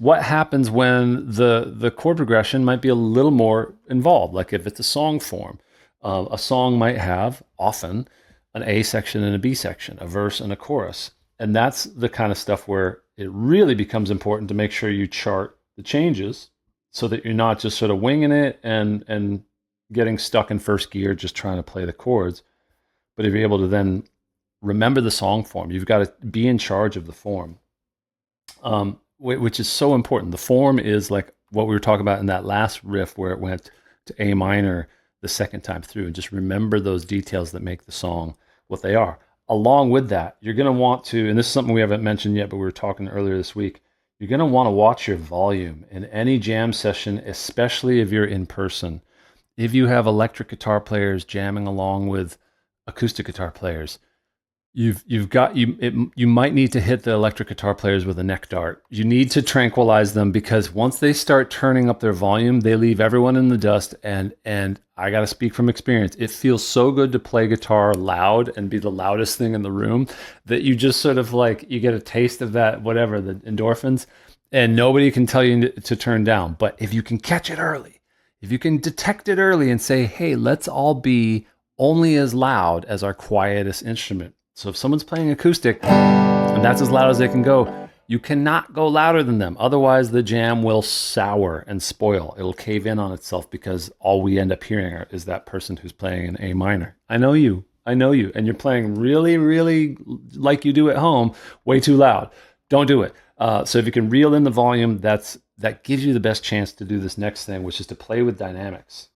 what happens when the chord progression might be a little more involved? Like if it's a song form, a song might have often an A section and a B section, a verse and a chorus. And that's the kind of stuff where it really becomes important to make sure you chart the changes so that you're not just sort of winging it and getting stuck in first gear just trying to play the chords. But if you're able to then remember the song form, you've got to be in charge of the form, which is so important. The form is like what we were talking about in that last riff where it went to A minor the second time through, and just remember those details that make the song what they are. Along with that, you're going to want to, and this is something we haven't mentioned yet, but we were talking earlier this week, you're going to want to watch your volume in any jam session, especially if you're in person. If you have electric guitar players jamming along with acoustic guitar players, you might need to hit the electric guitar players with a neck dart. You need to tranquilize them because once they start turning up their volume, they leave everyone in the dust. And I got to speak from experience. It feels so good to play guitar loud and be the loudest thing in the room that you just sort of like you get a taste of that whatever the endorphins, and nobody can tell you to turn down. But if you can catch it early, if you can detect it early and say, hey, let's all be only as loud as our quietest instrument. So if someone's playing acoustic and that's as loud as they can go, you cannot go louder than them. Otherwise, the jam will sour and spoil. It'll cave in on itself because all we end up hearing is that person who's playing an A minor. I know you. I know you. And you're playing really, really like you do at home, way too loud. Don't do it. So if you can reel in the volume, that gives you the best chance to do this next thing, which is to play with dynamics.